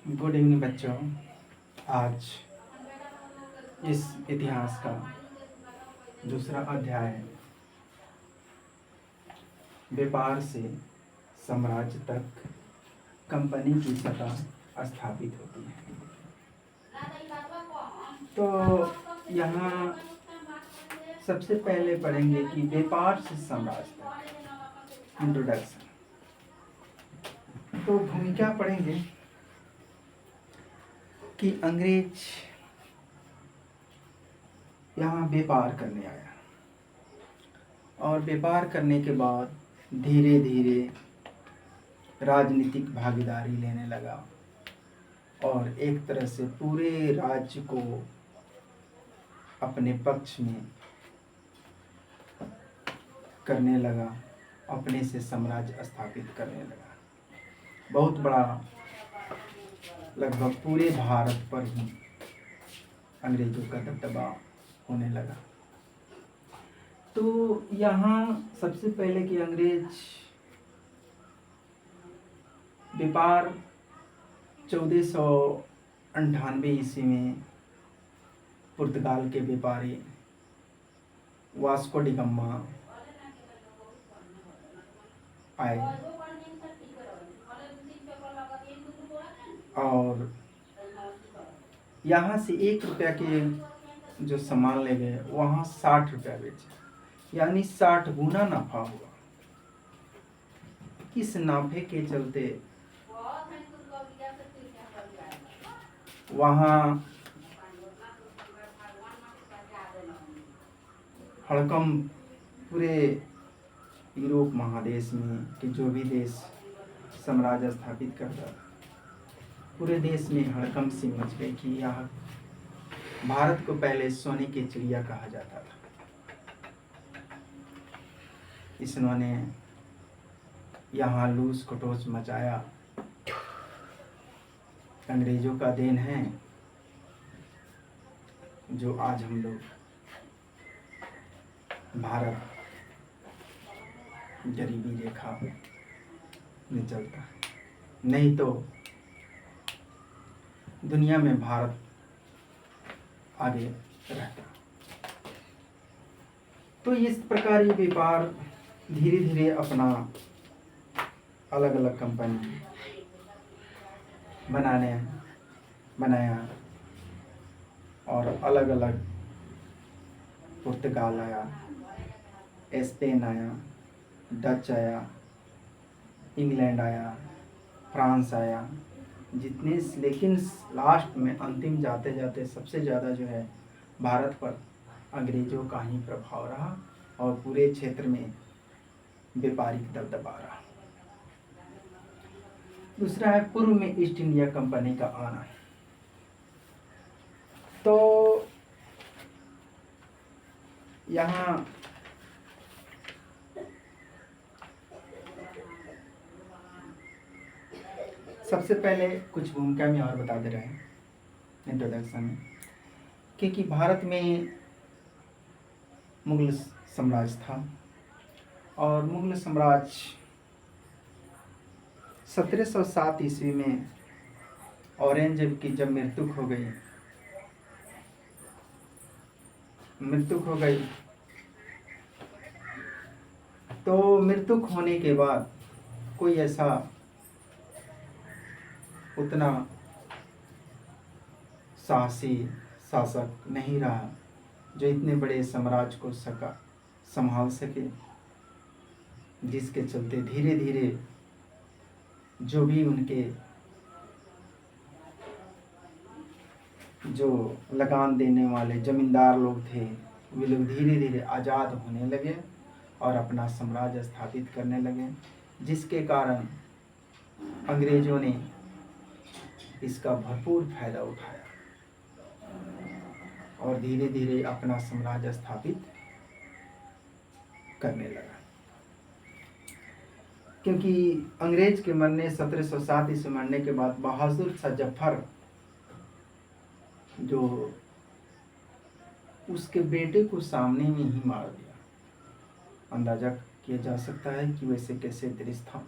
Good evening बच्चों। आज इस इतिहास का दूसरा अध्याय व्यापार से साम्राज्य तक कंपनी की सत्ता स्थापित होती है। तो यहाँ सबसे पहले पढ़ेंगे कि व्यापार से साम्राज्य तक इंट्रोडक्शन। तो भूमिका पढ़ेंगे कि अंग्रेज यहाँ व्यापार करने आया और व्यापार करने के बाद धीरे धीरे राजनीतिक भागीदारी लेने लगा और एक तरह से पूरे राज्य को अपने पक्ष में करने लगा, अपने से साम्राज्य स्थापित करने लगा। बहुत बड़ा, लगभग पूरे भारत पर ही अंग्रेजों का दबदबा होने लगा। तो यहाँ सबसे पहले कि अंग्रेज व्यापार 1498 ईस्वी में पुर्तगाल के व्यापारी वास्को डी गामा आए और यहाँ से 1 रुपया के जो सामान ले गए वहाँ 60 रुपया बेचे, यानी 60 गुना नफा हुआ। इस नाफे के चलते वहाँ हड़कंप पूरे यूरोप महादेश में कि जो भी देश साम्राज्य स्थापित करता, पूरे देश में हड़कंप सी मच गई कि यह भारत को पहले सोने की चिड़िया कहा जाता था। इन्होंने यहाँ लूस खटोस मचाया। अंग्रेजों का देन है जो आज हम लोग भारत गरीबी रेखा में चलता है, नहीं तो दुनिया में भारत आगे रहता। तो इस प्रकार ये व्यापार धीरे धीरे अपना अलग अलग कंपनी बनाया और अलग अलग पुर्तगाल आया, स्पेन आया, डच आया, इंग्लैंड आया, फ्रांस आया, जितने, लेकिन लास्ट में अंतिम जाते जाते सबसे ज़्यादा जो है भारत पर अंग्रेजों का ही प्रभाव रहा और पूरे क्षेत्र में व्यापारिक दबदबा रहा। दूसरा है पूर्व में ईस्ट इंडिया कंपनी का आना। तो यहाँ सबसे पहले कुछ भूमिका में और बता दे रहे हैं इंट्रोडक्शन में, क्योंकि भारत में मुगल साम्राज्य था और मुगल साम्राज्य 1707 ईस्वी में औरंगजेब की जब मृत्यु हो गई तो मृत्यु होने के बाद कोई ऐसा उतना साहसी शासक नहीं रहा जो इतने बड़े साम्राज्य को संभाल सके, जिसके चलते धीरे धीरे जो भी उनके जो लगान देने वाले जमींदार लोग थे वे लोग धीरे धीरे आज़ाद होने लगे और अपना साम्राज्य स्थापित करने लगे, जिसके कारण अंग्रेजों ने इसका भरपूर फायदा उठाया और धीरे धीरे अपना साम्राज्य स्थापित करने लगा। क्योंकि अंग्रेज के मरने 1707 ईस्वी मरने के बाद बहादुर शाह जफर जो उसके बेटे को सामने में ही मार दिया। अंदाजा किया जा सकता है कि वैसे कैसे दृश्य था।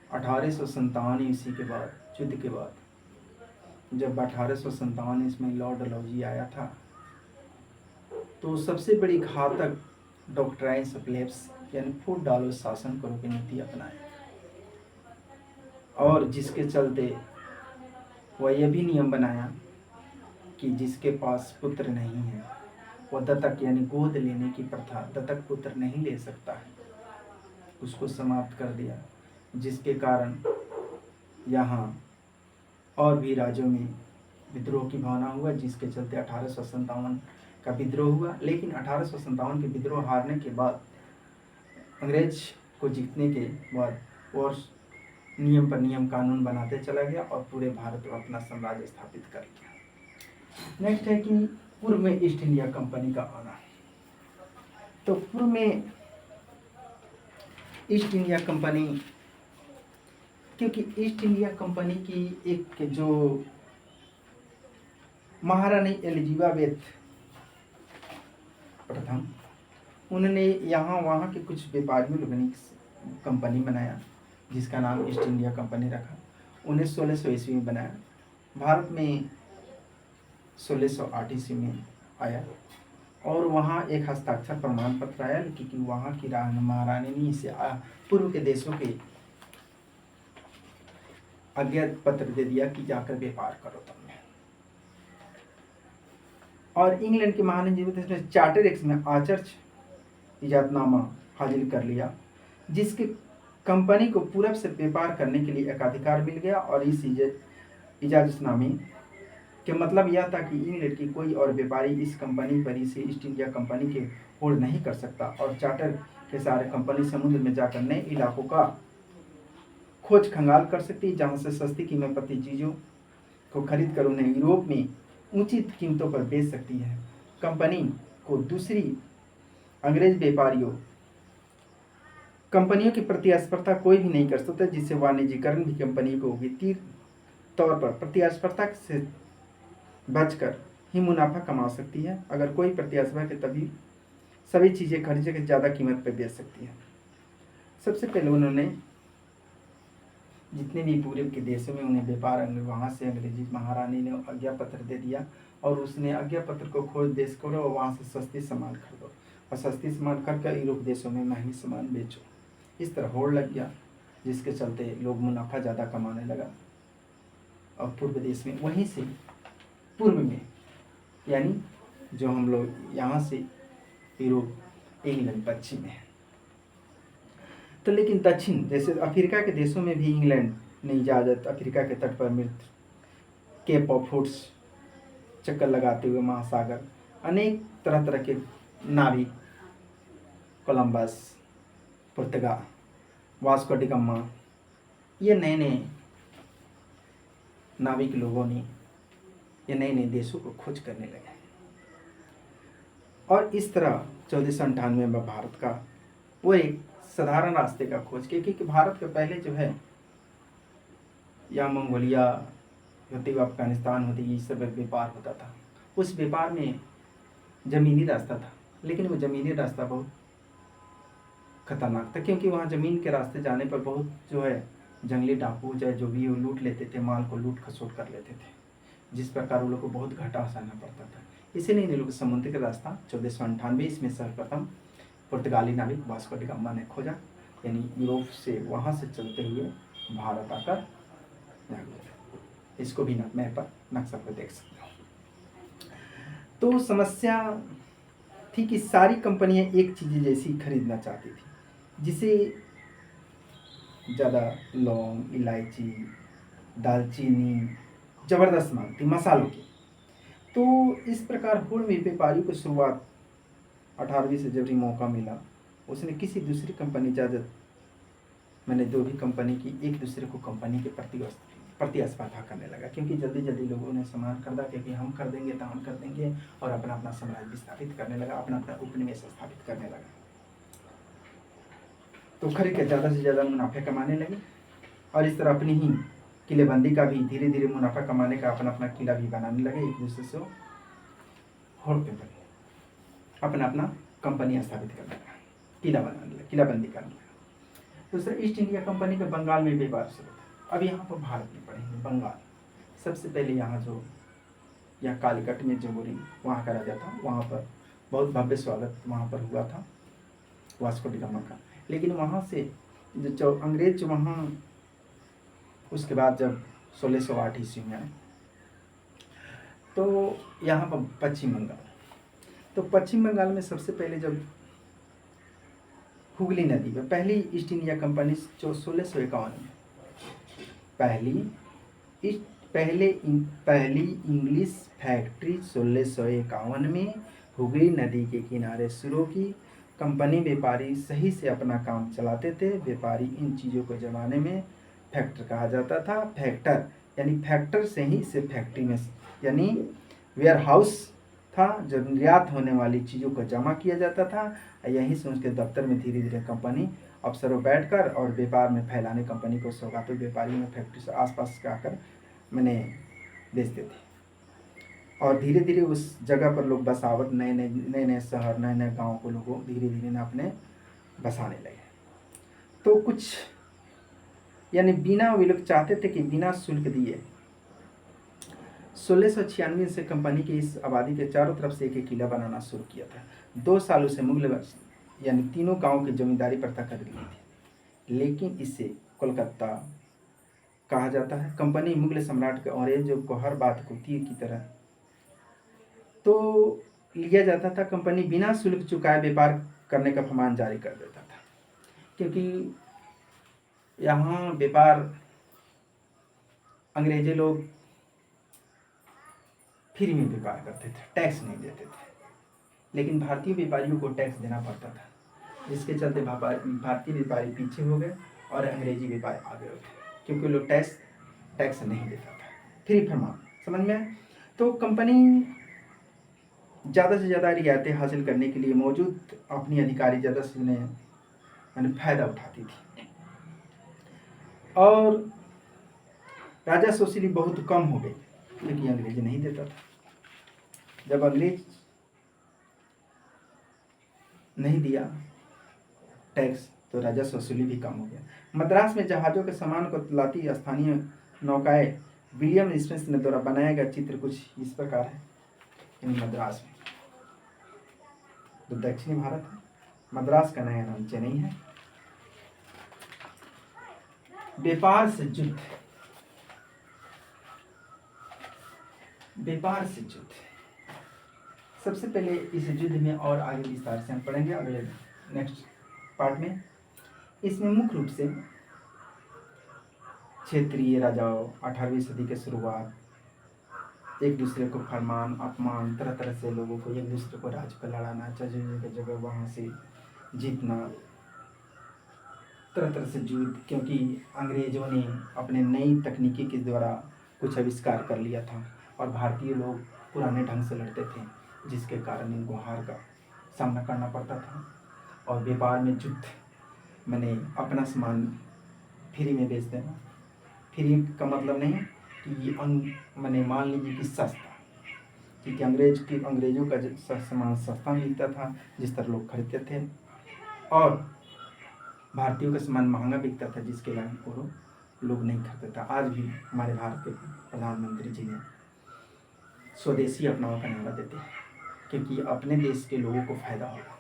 1857 ईस्वी के बाद युद्ध के बाद जब 1857 इसमें लॉर्ड डलहौजी आया था, तो सबसे बड़ी घातक डॉक्ट्राइन्स ऑफ लेप्स यानी फूट डालो शासन करो की नीति अपनाया, और जिसके चलते वह यह भी नियम बनाया कि जिसके पास पुत्र नहीं है वह दत्तक यानी गोद लेने की प्रथा, दत्तक पुत्र नहीं ले सकता है, उसको समाप्त कर दिया, जिसके कारण यहाँ और भी राज्यों में विद्रोह की भावना हुआ, जिसके चलते 1857 का विद्रोह हुआ। लेकिन 1857 के विद्रोह हारने के बाद अंग्रेज को जीतने के बाद और नियम पर नियम कानून बनाते चला गया और पूरे भारत में अपना साम्राज्य स्थापित कर लिया। नेक्स्ट है कि पूर्व में ईस्ट इंडिया कंपनी का आना। तो पूर्व में ईस्ट इंडिया कंपनी, क्योंकि ईस्ट इंडिया कंपनी की एक जो महारानी एलिजाबेथ प्रथम, उन्होंने यहाँ वहाँ के कुछ व्यापारियों लोगों ने कंपनी बनाया जिसका नाम ईस्ट इंडिया कंपनी रखा। 1600 ईस्वी में बनाया, भारत में 1608 ईस्वी में आया और वहाँ एक हस्ताक्षर प्रमाण पत्र आया कि वहाँ की महारानी ने इसे पूर्व के देशों के आज्ञा पत्र दे दिया कि जाकर व्यापार करो तुमने। और इंग्लैंड के महारानी ने चार्टर एक्ट में आचर्च इजाजतनामा हाजिर कर लिया, जिसके कंपनी को पूरब से व्यापार करने के लिए एकाधिकार मिल गया। और इस इजाजतनामे के मतलब यह था कि इंग्लैंड की कोई और व्यापारी इस कंपनी पर इसे ईस्ट इंडिया कंपनी के होल्ड नहीं कर सकता और चार्टर के सारे कंपनी समुद्र में जाकर नए इलाकों का खोज खंगाल कर सकती है, जहां से सस्ती कीमत पर चीज़ों को खरीद कर उन्हें यूरोप में उचित कीमतों पर बेच सकती है। कंपनी को दूसरी अंग्रेज व्यापारियों कंपनियों की प्रतिस्पर्धा कोई भी नहीं कर सकता, जिससे वाणिज्यीकरण भी कंपनी को वित्तीय तौर पर प्रतिस्पर्धा से बचकर ही मुनाफा कमा सकती है। अगर कोई प्रतिस्पर्धा के तभी सभी चीज़ें खरीद के ज़्यादा कीमत पर बेच सकती है। सबसे पहले उन्होंने जितने भी पूर्व के देशों में उन्हें व्यापार वहाँ से अंग्रेजी महारानी ने आज्ञा पत्र दे दिया और उसने आज्ञा पत्र को खोज देश करो और वहाँ से सस्ती सामान खरीदो और सस्ती सामान खरीदकर यूरोप देशों में महंगी सामान बेचो। इस तरह होड़ लग गया, जिसके चलते लोग मुनाफा ज़्यादा कमाने लगा। और पूर्व देश में वहीं से पूर्व में यानी जो हम लोग यहाँ से यूरोप इंग्लैंड पश्चिम में है, तो लेकिन दक्षिण जैसे अफ्रीका के देशों में भी इंग्लैंड ने इजाज़त अफ्रीका के तट पर मृत केप ऑफ फूड्स चक्कर लगाते हुए महासागर अनेक तरह तरह के नाविक कोलंबस, पुर्तगाल, वास्को डी गामा, ये नए नए नाविक लोगों ने ये नए नए देशों को खोज करने लगे। और इस तरह 1498 में भारत का वो एक साधारण रास्ते का खोज किया, क्योंकि भारत के पहले जो है या मंगोलिया होती हुआ अफगानिस्तान होती ये सब व्यापार होता था। उस व्यापार में ज़मीनी रास्ता था, लेकिन वो ज़मीनी रास्ता बहुत खतरनाक था, क्योंकि वहाँ ज़मीन के रास्ते जाने पर बहुत जो है जंगली डाकू चाहे जो भी वो लूट लेते थे, माल को लूट खसोट कर लेते थे, जिस प्रकार उन लोग को बहुत घाटा सहना पड़ता था। इसीलिए इन लोग समुद्र का रास्ता 1498 इसमें सर्वप्रथम पुर्तगाली नाविक वास्को डी गामा ने खोजा, यानी यूरोप से वहाँ से चलते हुए भारत आकर इसको भी मैप पर नक्शा पर देख सकते हो। तो समस्या थी कि सारी कंपनियां एक चीज़ जैसी खरीदना चाहती थी, जिसे ज़्यादा लौंग, इलायची, दालचीनी ज़बरदस्त मांग थी मसालों की। तो इस प्रकार होड़ में व्यापारियों को शुरुआत 18वीं से जब भी मौका मिला, उसने किसी दूसरी कंपनी इजाज़त मैंने दो भी कंपनी की एक दूसरे को कंपनी के प्रतिस्पर्धा करने लगा, क्योंकि जल्दी जल्दी लोगों ने सामान खरीदा, क्योंकि हम कर देंगे तो हम कर देंगे, और अपना अपना साम्राज्य स्थापित करने लगा, अपना अपना उपनिवेश स्थापित करने लगा। तो खरीद के ज़्यादा से ज़्यादा मुनाफे कमाने लगे और इस तरह अपनी ही किलेबंदी का भी धीरे धीरे मुनाफा कमाने का अपना अपना किला भी बनाने लगे, एक दूसरे से होड़ पे अपना अपना कंपनी स्थापित करने लगा, किला बनाने लगा, किलाबंदी करने लगा। दूसरा ईस्ट इंडिया कंपनी का बंगाल में व्यापार शुरू था। अब यहाँ पर भारत में पढ़ेंगे बंगाल। सबसे पहले यहाँ जो यह कालीकट में जो बोरी वहाँ का राजा था, वहाँ पर बहुत भव्य स्वागत वहाँ पर हुआ था वास्को डी गामा का। लेकिन वहाँ से जो अंग्रेज वहाँ उसके बाद जब 1608 ईस्वी में आए तो यहाँ पर पश्चिम बंगाल, तो पश्चिम बंगाल में सबसे पहले जब हुगली नदी में पहली ईस्ट इंडिया कंपनी जो 1651 में पहली इंग्लिश फैक्ट्री 1651 में हुगली नदी के किनारे शुरू की। कंपनी व्यापारी सही से अपना काम चलाते थे। व्यापारी इन चीज़ों को ज़माने में फैक्टर कहा जाता था। फैक्टर यानी फैक्टर से ही इसे फैक्ट्री में यानी वेयर हाउस था, जो निर्यात होने वाली चीज़ों को जमा किया जाता था। यहीं से उसके दफ्तर में धीरे धीरे कंपनी अफसरों बैठकर और व्यापार में फैलाने कंपनी को सौगातों व्यापारी में फैक्ट्री से आसपास का आकर मैंने बेचते थे। और धीरे धीरे उस जगह पर लोग बसावट नए नए शहर नए नए गाँव को लोगों धीरे धीरे न अपने बसाने लगे। तो कुछ यानी बिना वे लोग चाहते थे कि बिना शुल्क दिए 1696 से कंपनी की इस आबादी के चारों तरफ से एक किला बनाना शुरू किया था। 2 सालों से मुगल यानी तीनों गांवों की जमींदारी प्रथा कर ली थी। लेकिन इसे कोलकाता कहा जाता है। कंपनी मुगल सम्राट के अंग्रेजों को हर बात को तीर की तरह तो लिया जाता था। कंपनी बिना शुल्क चुकाए व्यापार करने का फरमान जारी कर देता था, क्योंकि यहाँ व्यापार अंग्रेजी लोग फ्री में व्यापार करते थे, टैक्स नहीं देते थे। लेकिन भारतीय व्यापारियों को टैक्स देना पड़ता था, जिसके चलते भारतीय व्यापारी पीछे हो गए और अंग्रेजी व्यापारी आगे हो गए, क्योंकि लोग टैक्स नहीं देता था। फ्री फरमान समझ में। तो कंपनी ज़्यादा से ज़्यादा रियायतें हासिल करने के लिए मौजूद अपनी अधिकारी ज़्यादा से मैंने फायदा उठाती थी और राजा सोसिली बहुत कम हो गई, क्योंकि अंग्रेजी नहीं देता था। जब अंग्रेज नहीं दिया टैक्स तो राजस्व वसूली भी कम हो गया। मद्रास में जहाज़ों के सामान को लाती स्थानीय नौकाएं विलियम स्मिथ ने द्वारा बनाया गया चित्र कुछ इस प्रकार है। इन मद्रास में जो दक्षिणी भारत है, मद्रास का नया नाम चेन्नई है। व्यापार से युद्ध, व्यापार से युद्ध। सबसे पहले इस युद्ध में और आगे विस्तार से हम पढ़ेंगे अगले नेक्स्ट पार्ट में। इसमें मुख्य रूप से क्षेत्रीय राजाओं 18वीं सदी के शुरुआत, एक दूसरे को फरमान अपमान, तरह तरह से लोगों को एक दूसरे को राज्य पर लड़ाना, जगह वहाँ से जीतना, तरह तरह से युद्ध, क्योंकि अंग्रेजों ने अपने नई तकनीकी के द्वारा कुछ आविष्कार कर लिया था और भारतीय लोग पुराने ढंग से लड़ते थे, जिसके कारण इनको हार का सामना करना पड़ता था। और व्यापार में युद्ध मैंने अपना सामान फ्री में बेच देना। फ्री का मतलब नहीं कि मैंने मान लीजिए कि सस्ता, क्योंकि अंग्रेजों का सामान सस्ता मिलता था जिस तरह लोग खरीदते थे, और भारतीयों का सामान महंगा बिकता था जिसके कारण को लोग नहीं खरीदते था। आज भी हमारे भारत के प्रधानमंत्री जी ने स्वदेशी अपनाओ का नारा देते हैं, क्योंकि अपने देश के लोगों को फायदा होगा।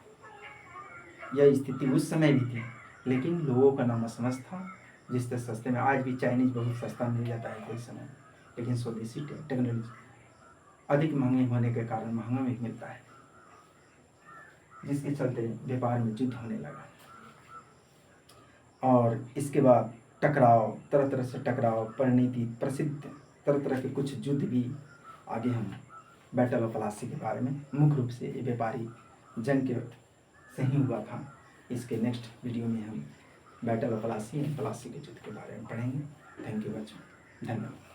यह स्थिति उस समय भी थी, लेकिन लोगों का नाम समझ था, जिससे सस्ते में आज भी चाइनीज बहुत सस्ता मिल जाता है कोई समय, लेकिन स्वदेशी टेक्नोलॉजी अधिक महंगे होने के कारण महंगा भी मिलता है, जिसके चलते व्यापार में युद्ध होने लगा। और इसके बाद टकराव, तरह तरह से टकराव, परिणति, प्रसिद्ध तरह तरह के कुछ युद्ध भी आगे हम बैटल ऑफ प्लासी के बारे में, मुख्य रूप से ये व्यापारी जंग के से ही हुआ था। इसके नेक्स्ट वीडियो में हम बैटल ऑफ प्लासी के युद्ध के बारे में पढ़ेंगे। थैंक यू बच्चों, धन्यवाद।